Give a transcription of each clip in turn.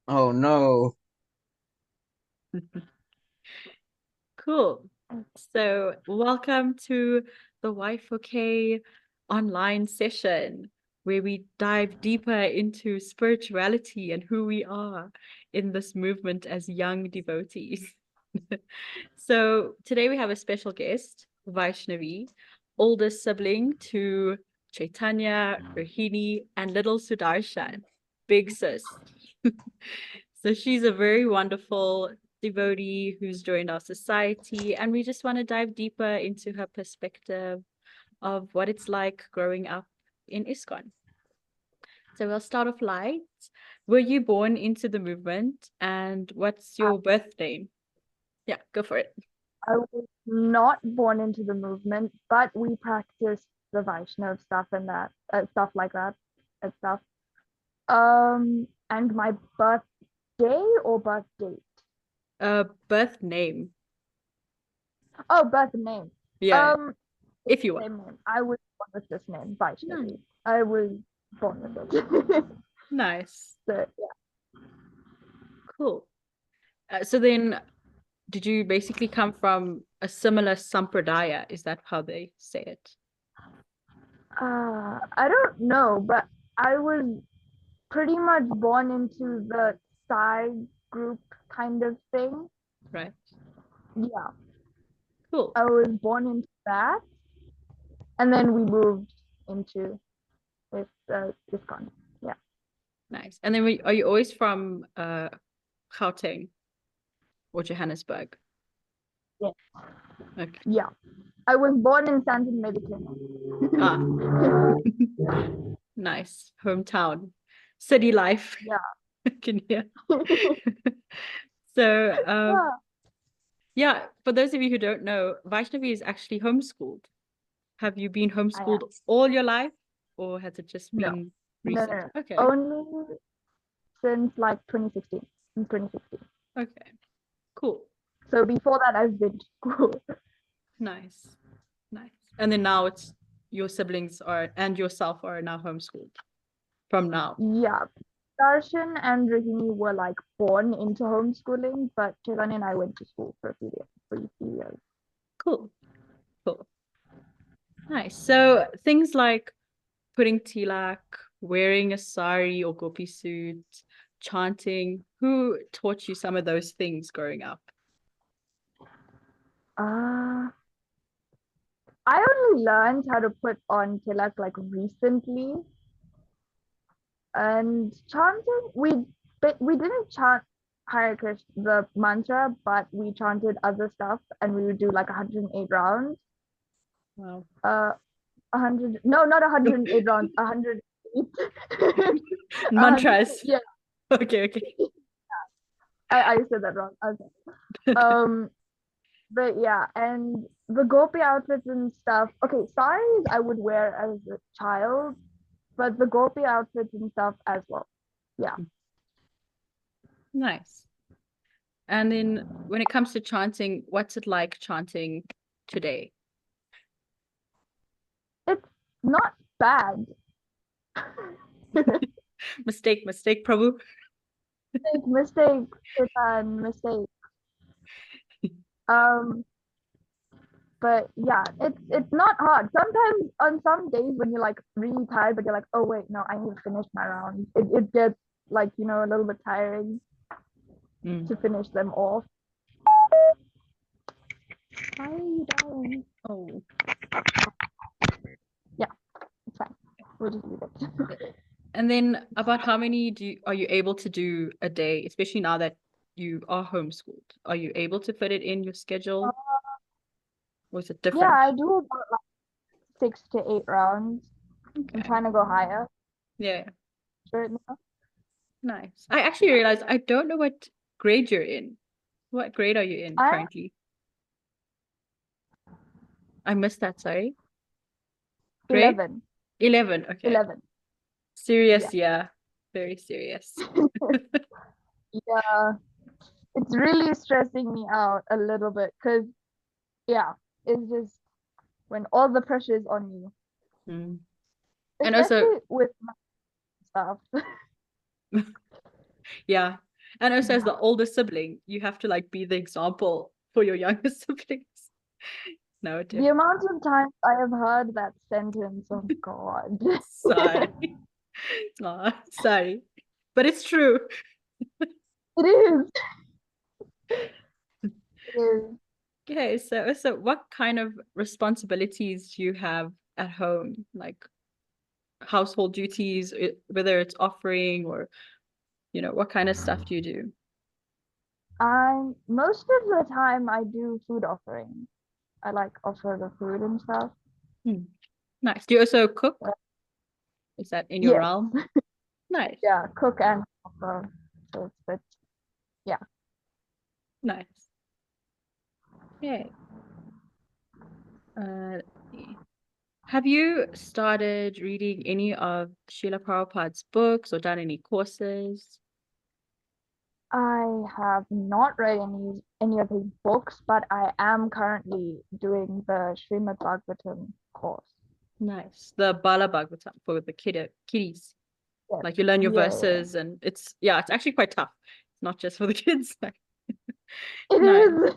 Oh no. Cool. So, welcome to the Y4K online session where we dive deeper into spirituality and who we are in this movement as young devotees. So, today we have a special guest, Vaishnavi, oldest sibling to Chaitanya, Rohini, and little Sudarshan, big sis. So she's a very wonderful devotee who's joined our society, and we just want to dive deeper into her perspective of what it's like growing up in ISKCON. So we'll start off light. Were you born into the movement, and what's I, your birth name? Yeah, go for it. I was not born into the movement, but we practiced the Vaishnav stuff and that stuff like that and stuff. And my birthday or birth date? Birth name. Oh, birth name. Yeah, Um, it's if you the want. same name. I was born with this name, Nice. Vaishnavi. I was born with it. Nice. So yeah. Cool. So then, did you basically come from a similar sampradaya? Is that how they say it? I don't know, but I was pretty much born into the side group kind of thing. Right. Yeah, Cool. I was born into that, and then we moved into this con. Yeah, Nice. And then are you always from Gauteng or Johannesburg? yeah, Okay. yeah. I was born in Sandton Medicine. Ah, nice. Hometown. City life. Yeah. I can hear. So Yeah. yeah, for those of you who don't know, Vaishnavi is actually homeschooled. Have you been I am. homeschooled all your life, or has it just No, been no, no, recent? no. Okay. Only since like 2016. In 2016. Okay. Cool. So before that, I've been to school. Nice. Nice. And then now it's your siblings are and yourself are now homeschooled from now. Yeah. Darshan and Rohini were like born into homeschooling, but Chaitanya and I went to school for a few years. Cool. Cool. Nice. So things like putting tilak, wearing a sari or gopi suit, chanting, who taught you some of those things growing up? Uh, I only learned how to put on tilak like recently, and chanting we didn't chant Hare Krishna the mantra, but we chanted other stuff, and we would do like 108 rounds. Wow. 100 no, not 108 rounds, 108. 100, Mantras. yeah, Okay, okay. I said that wrong. Okay. Um, but yeah, and the gopi outfits and stuff. Okay, saris I would wear as a child, but the gopi outfits and stuff as well. Yeah. Nice. And then when it comes to chanting, what's it like chanting today? It's not bad. Mistake, Prabhu. Mistake, Titan, mistake. Um, but yeah, it's not hard. Sometimes on some days when you're like really tired, but you're like, oh wait, no, I need to finish my round. It gets like, a little bit tiring Mm. to finish them off. Hi, darling. Oh. Yeah, it's fine. We'll just leave it. And then about how many are you able to do a day, especially now that you are homeschooled? Are you able to fit it in your schedule? Or is it Yeah, different? I do about like 6 to 8 rounds. I'm Okay. trying to go higher Yeah. right now. Nice. I actually realized I don't know what grade you're in. What grade are you in I'm currently? I missed that, sorry. Grade? 11. 11. Okay. 11. Yeah. Serious, yeah. Very serious. Yeah. It's really stressing me out a little bit because, yeah, it's just when all the pressure is on you, Mm. And also, especially with my stuff. Yeah. And also as Yeah. the older sibling, you have to like be the example for your younger siblings. No, The definitely. amount of times I have heard that sentence, oh God. Sorry. Aw, sorry. But it's true. It is. It is. Okay, so what kind of responsibilities do you have at home? Like household duties, whether it's offering or, what kind of stuff do you do? I'm most of the time I do food offering. I like offer the food and stuff. Hmm. Nice. Do you also cook? But Is that in your yes, realm? Nice. yeah, cook and offer. So yeah. Nice. Okay. Let's see. Have you started reading any of Srila Prabhupada's books or done any courses? I have not read any of his books, but I am currently doing the Srimad Bhagavatam course. Nice. The Bala Bhagavatam for the kiddies. Yes. Like you learn your Yeah, yeah. verses and it's actually quite tough. It's not just for the kids. It Nice. is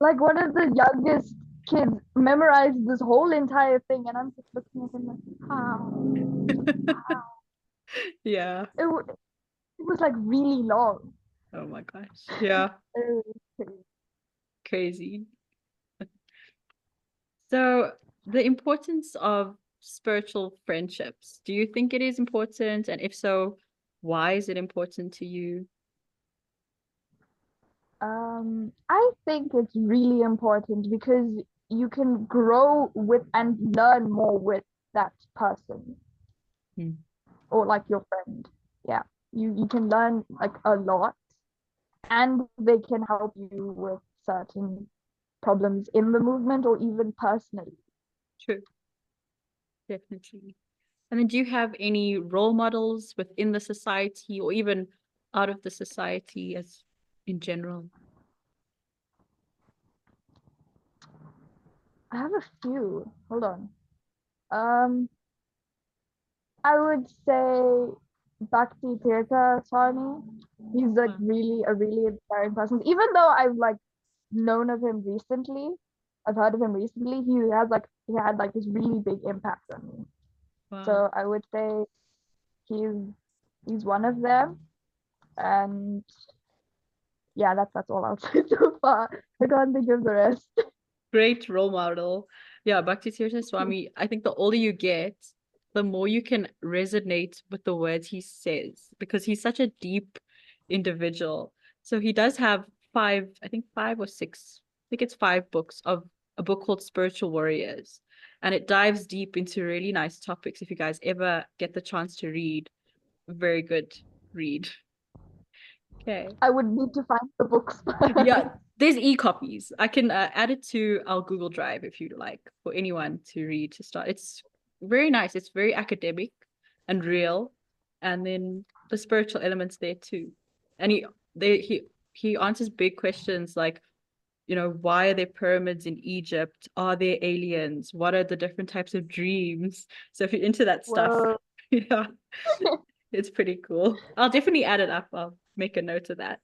like one of the youngest kids memorized this whole entire thing, and I'm just looking at him like, how? Yeah. It was like really long. Oh my gosh. Yeah. It was Crazy. So the importance of spiritual friendships, do you think it is important? And if so, why is it important to you? I think it's really important because you can grow with and learn more with that person Hmm. or like your friend. Yeah. You can learn like a lot and they can help you with certain problems in the movement or even personally. True, definitely. And then do you have any role models within the society or even out of the society as in general? I have a few. Hold on. Um, I would say Bhakti Tirtha Swami. He's like Wow. really a really inspiring person. Even though I've like known of him recently, I've heard of him recently, he had like this really big impact on me. Wow. So I would say he's he's one of them. And yeah, that's all I'll say so far. I can't think of the rest. Great role model. Yeah, Bhakti Tirtha Swami, I think the older you get, the more you can resonate with the words he says because he's such a deep individual. So he does have I think five or six, I think it's five books of a book called Spiritual Warriors. And it dives deep into really nice topics. If you guys ever get the chance to read, very good read. Okay. I would need to find the books Yeah, first. there's e-copies. I can add it to our Google Drive if you'd like for anyone to read to start. It's very nice. It's very academic and real, and then the spiritual elements there too. And he answers big questions like, why are there pyramids in Egypt? Are there aliens? What are the different types of dreams? So if you're into that stuff, Whoa. yeah, it's pretty cool. I'll definitely add it up. I'll make a note of that.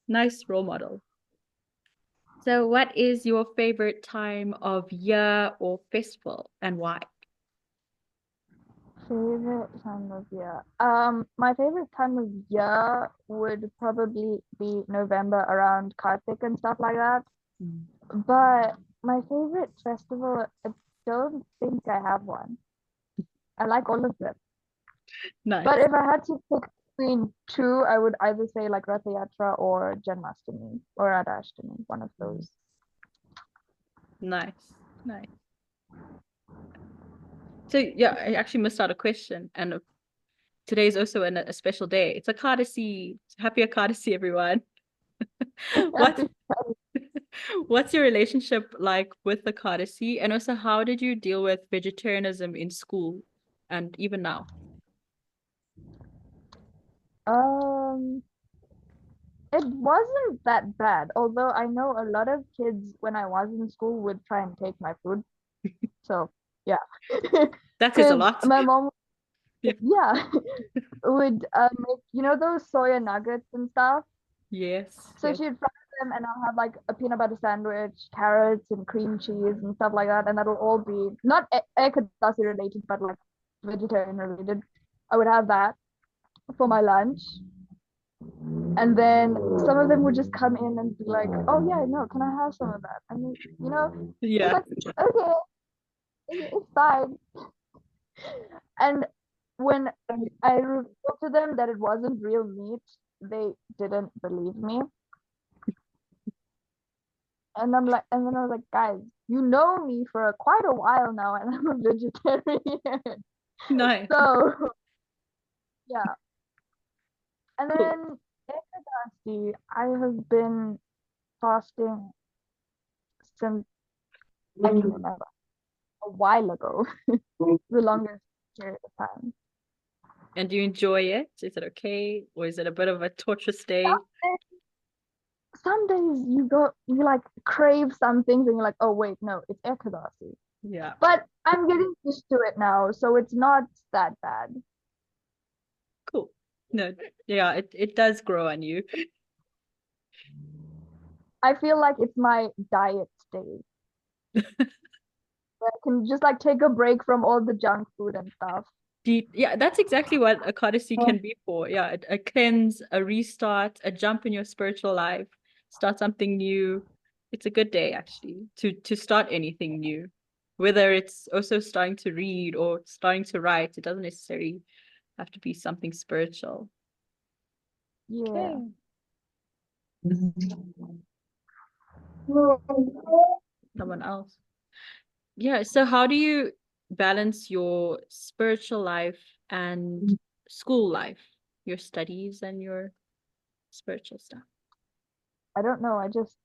Nice role model. So, what is your favorite time of year or festival and why? Favorite time of year. My favorite time of year would probably be November around Kartik and stuff like that. Mm. But my favorite festival, I don't think I have one. I like all of them. But Nice. if I had to pick between two, I would either say like Ratha Yatra or Janmashtami or Radhashtami, one of Mm. those. Nice. Nice. So, yeah, I actually missed out a question. And today is also a special day. It's a Ekadasi. Happy Ekadasi, everyone. What what's your relationship like with the Ekadasi? And also, how did you deal with vegetarianism in school and even now? Um, it wasn't that bad, although I know a lot of kids when I was in school would try and take my food. So yeah, That says a because lot. my mom, Yeah. yeah, would make, those soya nuggets and stuff. Yes, So yes. she'd fry them, and I'll have like a peanut butter sandwich, carrots and cream cheese and stuff like that, and that'll all be not ekadasi related, but like vegetarian related. I would have that for my lunch, and then some of them would just come in and be like, "Oh yeah, no, can I have some of that?" I mean, it's Yeah. like, okay, it's fine. And when I revealed to them that it wasn't real meat, they didn't believe me. And and then I was like, guys, you know me for quite a while now, and I'm a vegetarian. Nice. So yeah. And Cool. then Ekadasi, I have been fasting since I can remember, a while ago, the longest period of time. And do you enjoy it? Is it okay? Or is it a bit of a torturous day? Some days you like crave some things and you're like, oh wait, no, it's Ekadasi. Yeah. But I'm getting used to it now, so it's not that bad. Cool. No, yeah, it does grow on you. I feel like it's my diet day. I can just like take a break from all the junk food and stuff. Yeah, that's exactly what a Codicy Oh, can be for. Yeah, a cleanse, a restart, a jump in your spiritual life, start something new. It's a good day actually to start anything new. Whether it's also starting to read or starting to write, it doesn't necessarily have to be something spiritual. yeah. Okay. Someone else. Yeah, so how do you balance your spiritual life and school life, your studies and your spiritual stuff? I don't know. I just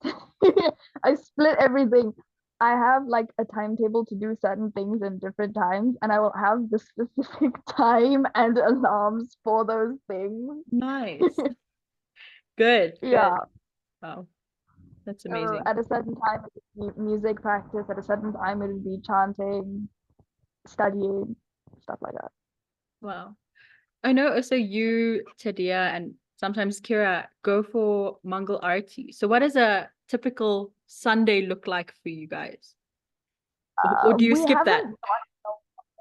I split everything. I have like a timetable to do certain things in different times, and I will have the specific time and alarms for those things. Nice. Good, good. Yeah. Wow, that's So amazing. at a certain time, it would be music practice. At a certain time, it would be chanting, studying, stuff like that. Wow. I know also you, Tadia, and sometimes Kira go for Mangal Arati. So what does a typical Sunday look like for you guys? Or do you We skip that? haven't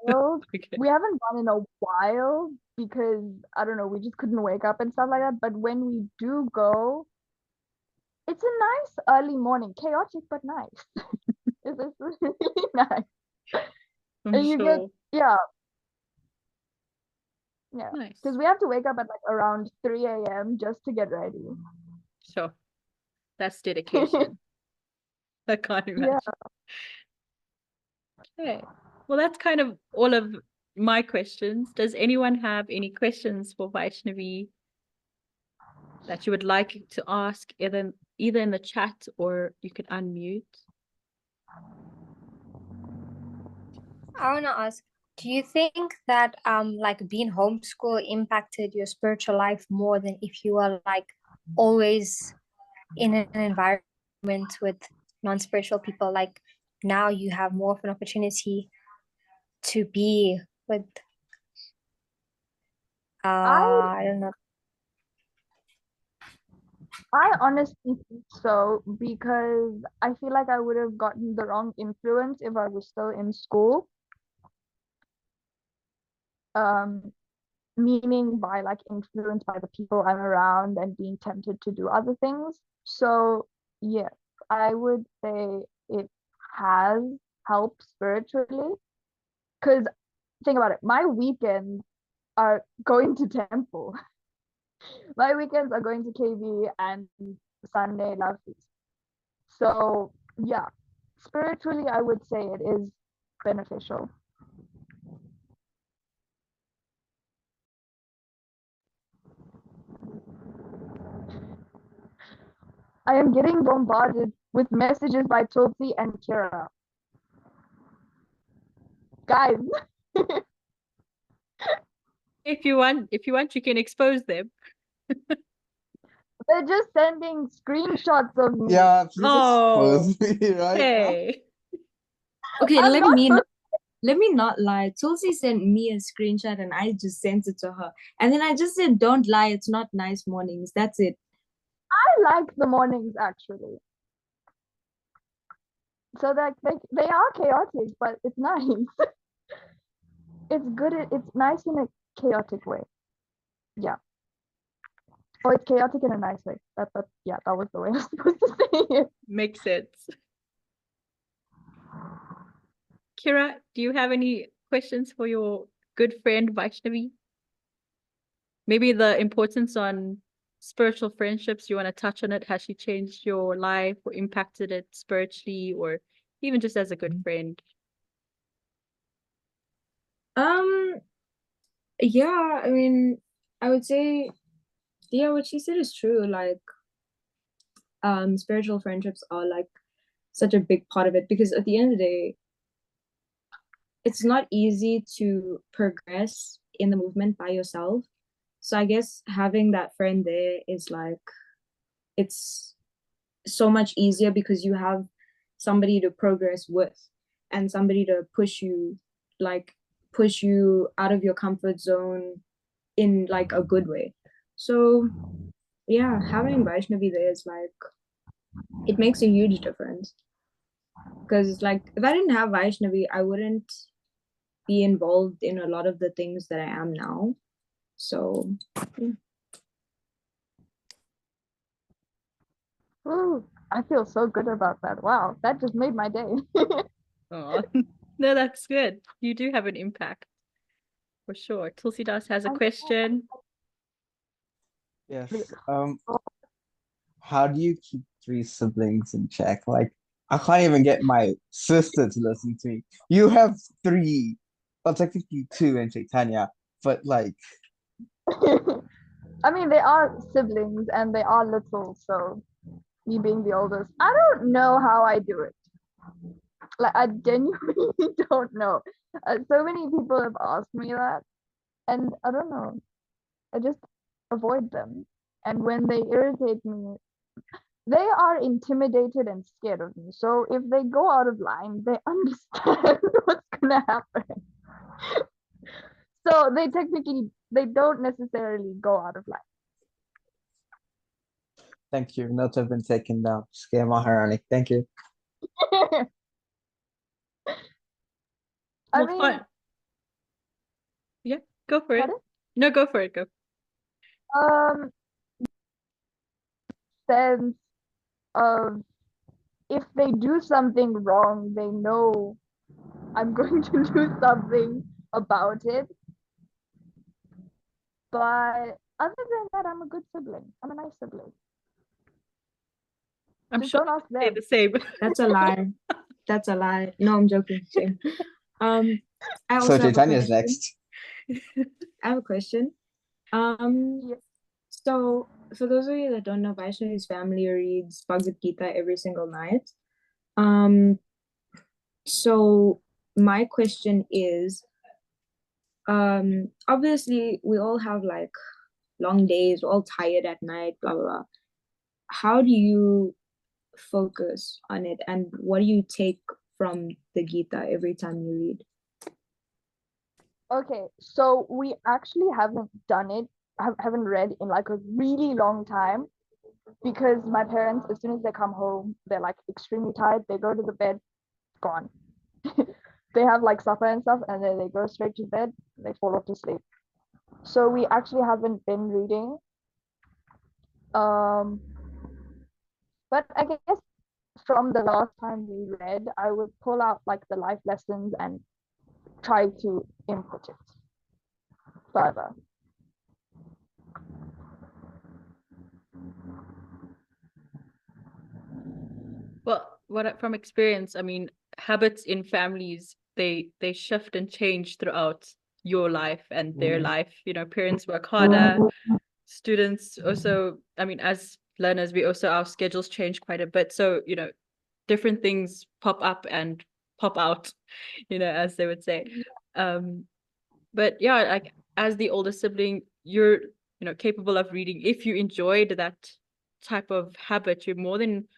while. Okay. We haven't gone in a while because I don't know, we just couldn't wake up and stuff like that. But when we do go, it's a nice early morning, chaotic but nice. It's really nice. I'm And you get, sure. yeah, yeah. Nice. Because we have to wake up at like around 3 a.m. just to get ready. Sure. That's dedication. I can't Yeah. imagine. Okay. Well, that's kind of all of my questions. Does anyone have any questions for Vaishnavi that you would like to ask either in the chat or you could unmute? I want to ask, do you think that like being homeschooled impacted your spiritual life more than if you were like always in an environment with non-spiritual people? Like now you have more of an opportunity to be with I I don't know. I honestly think so because I feel like I would have gotten the wrong influence if I was still in school. Um, Meaning by like influenced by the people I'm around and being tempted to do other things. So yes, I would say it has helped spiritually. Because think about it, my weekends are going to temple. My weekends are going to KB and Sunday love feast. So yeah, spiritually, I would say it is beneficial. I am getting bombarded with messages by Tulsi and Kira. Guys, If you want, you can expose them. they're just sending screenshots of me. Yeah, please Oh, expose me right now. hey. Okay, I'm let not me know. let me not lie. Tulsi sent me a screenshot and I just sent it to her. And then I just said, don't lie, it's not nice mornings. That's it. I like the mornings actually. So that they are chaotic, but it's nice. It's good. It's nice in a chaotic way. Yeah. Or it's chaotic in a nice way. That yeah, that was the way I was supposed to say it. Makes sense. Kira, do you have any questions for your good friend Vaishnavi? Maybe the importance on spiritual friendships, you want to touch on it? Has she changed your life or impacted it spiritually or even just as a good friend? Yeah, I mean, I would say, yeah, what she said is true. Like, spiritual friendships are like such a big part of it because at the end of the day, it's not easy to progress in the movement by yourself. So I guess having that friend there is like, it's so much easier because you have somebody to progress with and somebody to like push you out of your comfort zone in like a good way. So yeah, having Vaishnavi there is like, it makes a huge difference because it's like if I didn't have Vaishnavi, I wouldn't be involved in a lot of the things that I am now. So yeah. Ooh, I feel so good about that. Wow, that just made my day. Oh, no, that's good. You do have an impact for sure. Tulsi Das has a question. Yes. How do you keep three siblings in check? Like, I can't even get my sister to listen to me. You have three, well, technically two in Chaitanya, but like, I mean, they are siblings and they are little, so me being the oldest, I don't know how I do it. Like, I genuinely don't know. So many people have asked me that, and I don't know. I just avoid them. And when they irritate me, they are intimidated and scared of me. So if they go out of line, they understand what's gonna happen. So they don't necessarily go out of line. thank you. Notes have been taken down. Scare Maharani. Thank you. I Well, mean, fun. Yeah, go for it. pardon? No, go for it. Go. Um, sense of if they do something wrong, they know I'm going to do something about it. But other than that, I'm a good sibling. I'm a nice sibling. I'm Just sure don't ask they say them. the same. That's a lie. That's a lie. No, I'm joking. Shame. I So also have a Chaitanya's question. next. I have a question. Um, Yeah. so for those of you that don't know, Vaishnavi's family reads Bhagavad Gita every single night. So my question is, obviously we all have like long days, we're all tired at night, blah blah blah. How do you focus on it, and what do you take from the Gita every time you read? Okay, so we actually haven't done it, haven't read in like a really long time because my parents, as soon as they come home, they're like extremely tired. They go to the bed, gone. They have like supper and stuff, and then they go straight to bed. They fall off to sleep. So we actually haven't been reading. Um, but I guess from the last time we read, I would pull out like the life lessons and try to input it further. Well, from experience, I mean, habits in families, they shift and change throughout your life and their life. You know, parents work harder, students also, I mean, as learners, we also, our schedules change quite a bit. So, you know, different things pop up and pop out, you know, as they would say. But yeah, like as the older sibling, you're, you know, capable of reading. If you enjoyed that type of habit, you're more than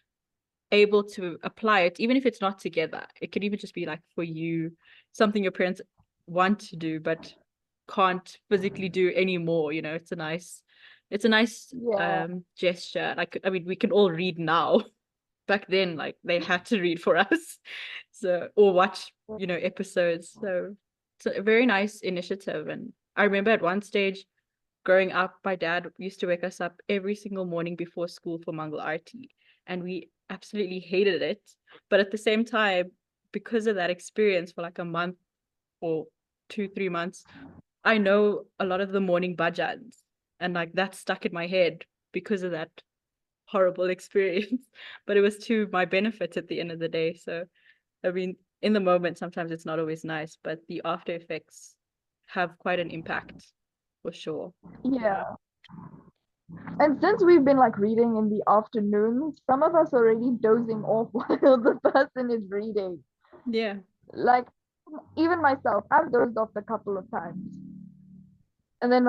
able to apply it, even if it's not together. It could even just be like for you, something your parents want to do but can't physically do anymore. You know, it's a nice Yeah. gesture. Like, I mean, we can all read now. Back then, like, they had to read for us, so, or watch, you know, episodes. So it's a very nice initiative. And I remember at one stage growing up, my dad used to wake us up every single morning before school for Mangal Aarti, and we absolutely hated it. But at the same time, because of that experience for like a month or 2, 3 months, I know a lot of the morning bhajans, and like that stuck in my head because of that horrible experience. But it was to my benefit at the end of the day. So, I mean, in the moment, sometimes it's not always nice, but the after effects have quite an impact for sure. Yeah. And since we've been like reading in the afternoons, some of us already dozing off while the person is reading. Yeah. Like even myself, I've dozed off a couple of times. And then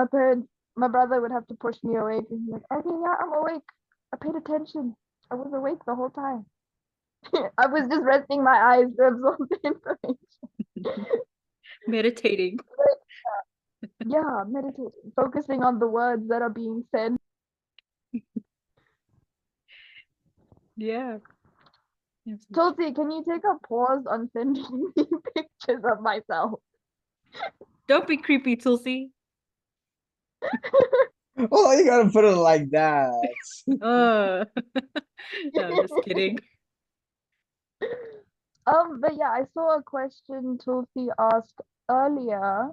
my brother would have to push me awake and be like, okay, yeah, I'm awake. I paid attention. I was awake the whole time. I was just resting my eyes to absorb the information. Meditating. Yeah, meditating, focusing on the words that are being said. Yeah. Tulsi, can you take a pause on sending me pictures of myself? Don't be creepy, Tulsi. Oh, you gotta put it like that. No, I'm just kidding. But yeah, I saw a question Tulsi asked earlier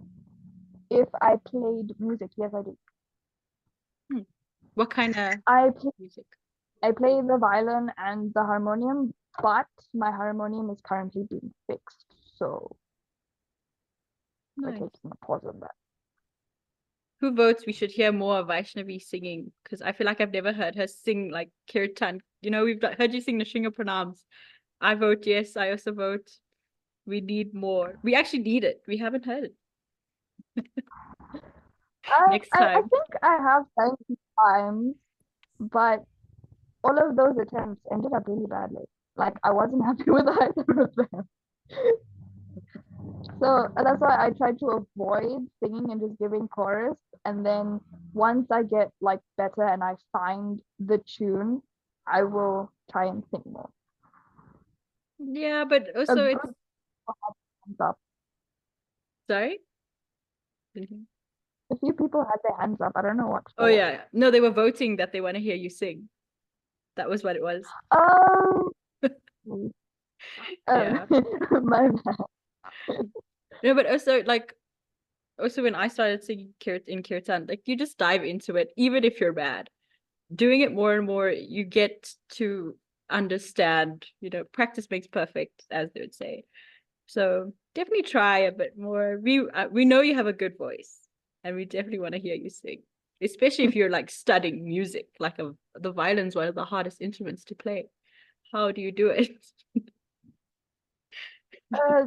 if I played music. Yes, I do. What kind of I play, music? I play the violin and the harmonium, but my harmonium is currently being fixed, so we're Nice. taking a pause on that. Who votes we should hear more of Vaishnavi singing? Because I feel like I've never heard her sing like kirtan. You know, we've heard you sing the Shinga Pranams. I vote yes. I also vote. We need more. We actually need it. We haven't heard it. Next I time. think I have sang a few times, but all of those attempts ended up really badly. Like I wasn't happy with either of them. So that's why I try to avoid singing and just giving chorus. And then once I get like better and I find the tune, I will try and sing more. Yeah, but A also good it's thumbs up. sorry. A few people had their hands up. I don't know what Oh for. yeah. No, they were voting that they want to hear you sing. That was what it was. Oh, Yeah. my bad. No, but also like when I started singing in kirtan, like you just dive into it, even if you're bad. Doing it more and more, you get to understand, you know, practice makes perfect, as they would say. So definitely try a bit more. We know you have a good voice, and we definitely want to hear you sing, especially if you're like studying music. Like the violin's one of the hardest instruments to play. How do you do it? Uh,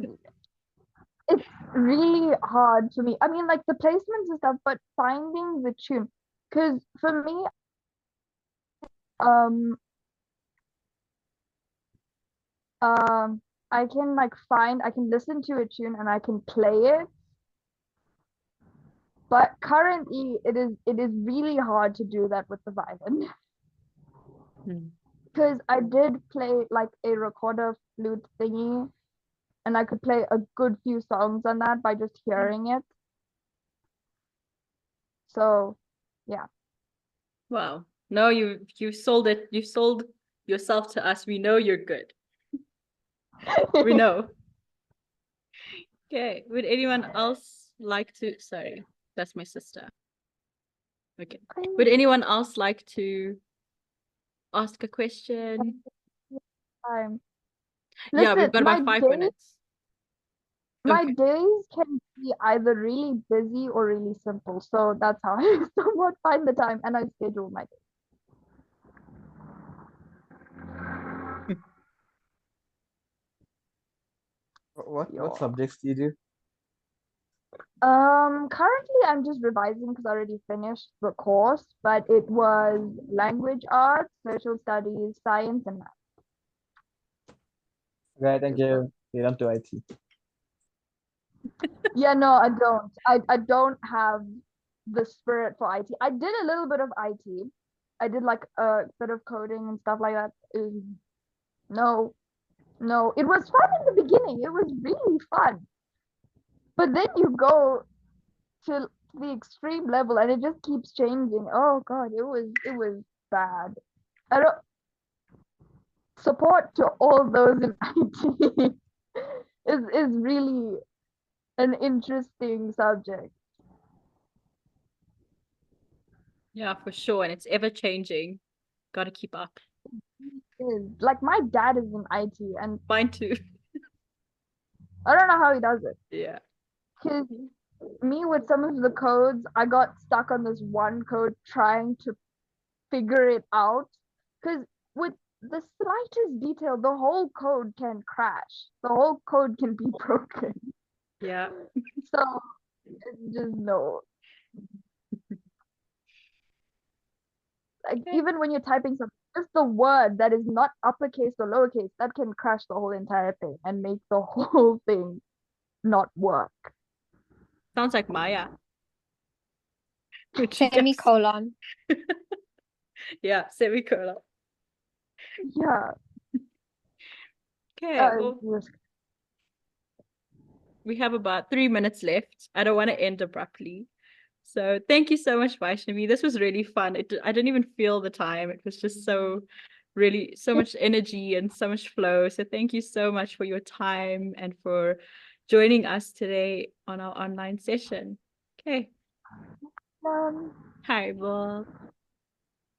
it's really hard for me. I mean, like the placements and stuff, but finding the tune. Because for me, um, I can like I can listen to a tune and I can play it. But currently, it is really hard to do that with the violin. Because I did play like a recorder flute thingy, and I could play a good few songs on that by just hearing it. So, yeah. Wow. No, you sold it. You sold yourself to us. We know you're good. We know. Okay. Would anyone else like to? Sorry, that's my sister. Okay. Would anyone else like to ask a question? Um, Yeah, we've listen, got about 5 minutes. my Okay. days can be either really busy or really simple. So that's how I somewhat find the time and I schedule my day. What Yeah. subjects do you do? Currently I'm just revising because I already finished the course, but it was language arts, social studies, science, and math. Okay, thank you. You don't do IT. Yeah, no, I don't. I don't have the spirit for IT. I did a little bit of IT. I did like a bit of coding and stuff like that. No, no, it was fun in the beginning. It was really fun. But then you go to the extreme level and it just keeps changing. Oh God, it was bad. I don't support to all those in IT is really an interesting subject. Yeah, for sure. And it's ever changing. Got to keep up. Is like my dad is in IT and Mine too. I don't know how he does it. Yeah. Cause me with some of the codes, I got stuck on this one code trying to figure it out. Cause with the slightest detail, the whole code can crash. The whole code can be broken. Yeah. So it's just no. Like Okay. even when you're typing something, just the word that is not uppercase or lowercase, that can crash the whole entire thing and make the whole thing not work. Sounds like Maya. When she does. Semicolon. Yeah, semicolon. Yeah. Okay, well, Yes. we have about 3 minutes left. I don't want to end abruptly. So thank you so much, Vaishnavi. This was really fun. I didn't even feel the time. It was just really so much energy and so much flow. So thank you so much for your time and for joining us today on our online session. Okay. Um, Hi, well.